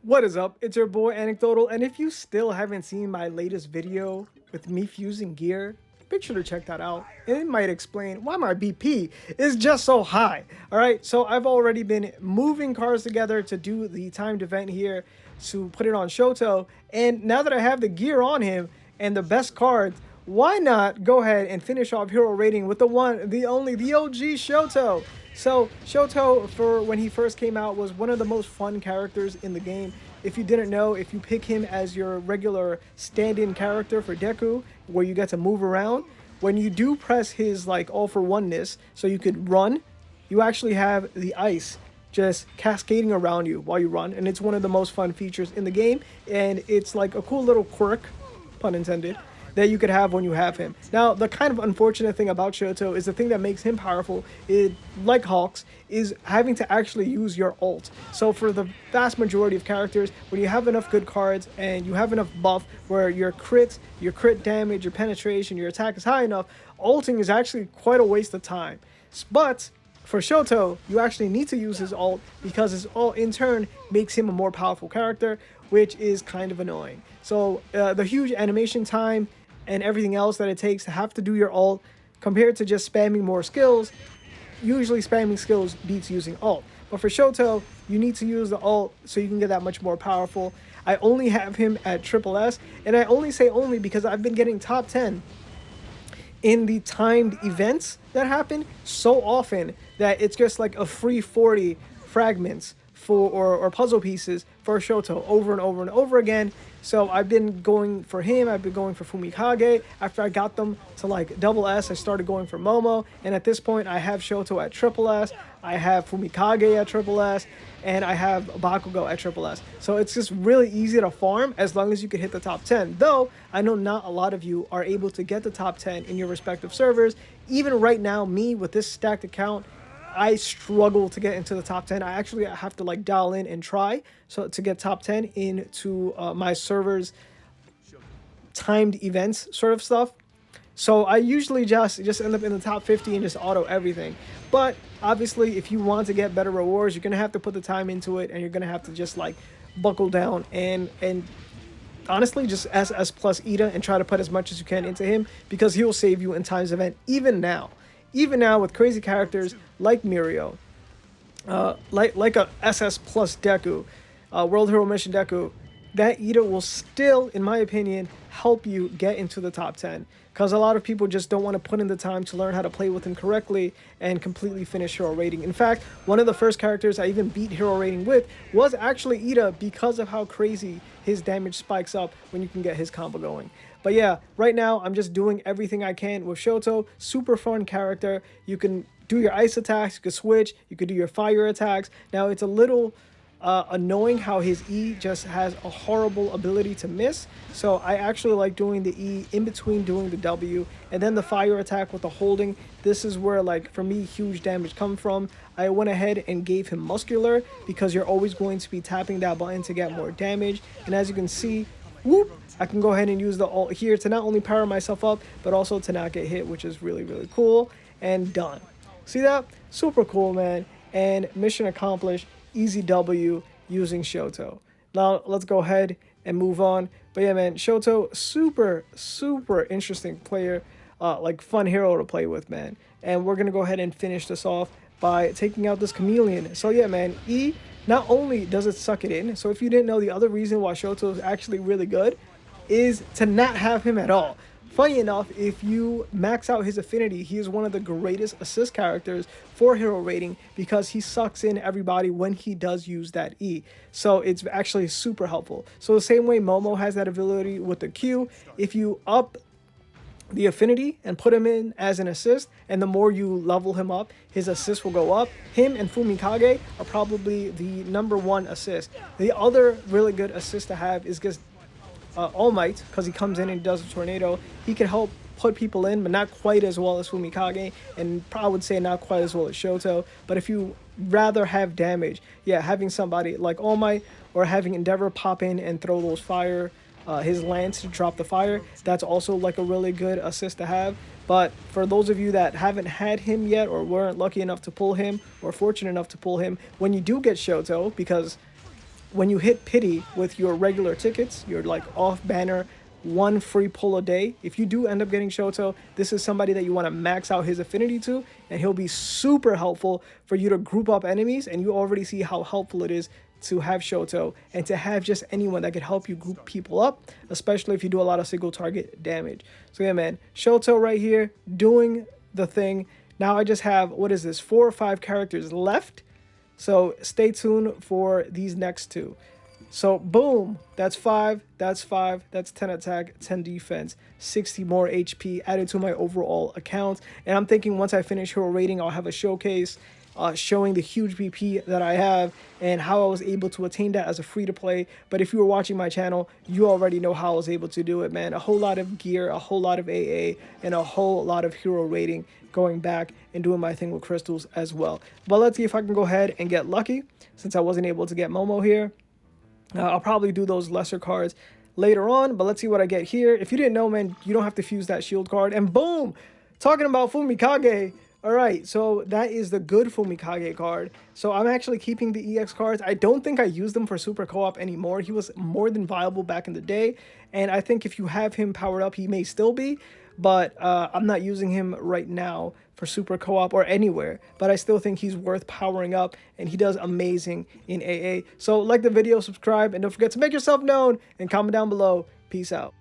What is up? It's your boy Anecdotal, and if you still haven't seen my latest video with me fusing gear, make sure to check that out. And it might explain why my BP is just so high. Alright, so I've already been moving cars together to do the timed event here to put it on Shoto, and now that I have the gear on him and the best cards, why not go ahead and finish off hero rating with the one, the only, the OG Shoto? So Shoto, for when he first came out, was one of the most fun characters in the game. If you didn't know, if you pick him as your regular stand-in character for Deku, where you get to move around, when you do press his like all for oneness, so you could run, you actually have the ice just cascading around you while you run, and it's one of the most fun features in the game, and it's like a cool little quirk, pun intended, that you could have when you have him. Now, the kind of unfortunate thing about Shoto is the thing that makes him powerful, like Hawks, is having to actually use your ult. So for the vast majority of characters, when you have enough good cards and you have enough buff where your crit damage, your penetration, your attack is high enough, ulting is actually quite a waste of time. But for Shoto, you actually need to use his ult because his ult in turn makes him a more powerful character, which is kind of annoying. So the huge animation time and everything else that it takes to have to do your ult compared to just spamming more skills, usually spamming skills beats using ult. But for Shoto, you need to use the ult so you can get that much more powerful. I only have him at triple S, and I only say only because I've been getting top 10 in the timed events that happen so often that it's just like a free 40 fragments for or puzzle pieces for Shoto over and over and over again. So I've been going for him, I've been going for Fumikage. After I got them to like double S, I started going for Momo, and at this point I have Shoto at triple S, I have Fumikage at triple S, and I have Bakugo at triple S. So it's just really easy to farm as long as you can hit the top 10. Though I know not a lot of you are able to get the top 10 in your respective servers. Even right now, me with this stacked account, I struggle to get into the top 10. I actually have to like dial in and try so to get top 10 into my server's timed events sort of stuff. So I usually just end up in the top 50 and just auto everything. But obviously, if you want to get better rewards, you're gonna have to put the time into it, and you're gonna have to just like buckle down and honestly just SS plus Ida and try to put as much as you can into him, because he'll save you in times event even now. Even now with crazy characters like Mirio, like a SS plus Deku, World Hero Mission Deku, that Ida will still, in my opinion, help you get into the top 10. Because a lot of people just don't want to put in the time to learn how to play with him correctly and completely finish hero rating. In fact, one of the first characters I even beat hero rating with was actually Ida, because of how crazy his damage spikes up when you can get his combo going. But yeah, right now I'm just doing everything I can with Shoto. Super fun character. You can do your ice attacks, you can switch, you can do your fire attacks. Now it's a little annoying how his E just has a horrible ability to miss. So I actually like doing the E in between doing the W, and then the fire attack with the holding. This is where, like, for me, huge damage comes from. I went ahead and gave him muscular because you're always going to be tapping that button to get more damage. And as you can see, whoop, I can go ahead and use the ult here to not only power myself up, but also to not get hit, which is really, really cool. And done. See that? Super cool, man. And mission accomplished. Easy W using Shoto. Now let's go ahead and move on. But yeah, man, Shoto, super interesting player, like fun hero to play with, man. And we're gonna go ahead and finish this off by taking out this chameleon. So yeah, man, E, not only does it suck it in, so if you didn't know, the other reason why Shoto is actually really good is to not have him at all. Funny enough, if you max out his affinity, he is one of the greatest assist characters for hero rating because he sucks in everybody when he does use that E. So it's actually super helpful. So the same way Momo has that ability with the Q, if you up the affinity and put him in as an assist, and the more you level him up, his assist will go up. Him and Fumikage are probably the #1 assist. The other really good assist to have is just All Might, because he comes in and does a tornado. He can help put people in, but not quite as well as Fumikage, and I would say not quite as well as Shoto. But if you rather have damage, yeah, having somebody like All Might or having Endeavor pop in and throw those fire, his lance to drop the fire, that's also like a really good assist to have. But for those of you that haven't had him yet, or weren't lucky enough to pull him, or fortunate enough to pull him, when you do get Shoto, because when you hit pity with your regular tickets, your like off banner, one free pull a day. If you do end up getting Shoto, this is somebody that you want to max out his affinity to, and he'll be super helpful for you to group up enemies. And you already see how helpful it is to have Shoto and to have just anyone that could help you group people up, especially if you do a lot of single target damage. So yeah, man, Shoto right here doing the thing. Now I just have, what is this, 4 or 5 characters left. So stay tuned for these next two. So boom, that's 5, that's 5, that's 10 attack, 10 defense, 60 more HP added to my overall account. And I'm thinking once I finish hero rating, I'll have a showcase showing the huge BP that I have and how I was able to attain that as a free-to-play. But if you were watching my channel, you already know how I was able to do it, man. A whole lot of gear, a whole lot of AA, and a whole lot of hero rating, going back and doing my thing with crystals as well. But let's see if I can go ahead and get lucky, since I wasn't able to get Momo here. I'll probably do those lesser cards later on, but let's see what I get here. If you didn't know, man, you don't have to fuse that shield card. And boom! Talking about Fumikage. All right, so that is the good Fumikage card. So I'm actually keeping the EX cards. I don't think I use them for Super Co-op anymore. He was more than viable back in the day. And I think if you have him powered up, he may still be. But I'm not using him right now for Super Co-op or anywhere. But I still think he's worth powering up, and he does amazing in AA. So like the video, subscribe, and don't forget to make yourself known and comment down below. Peace out.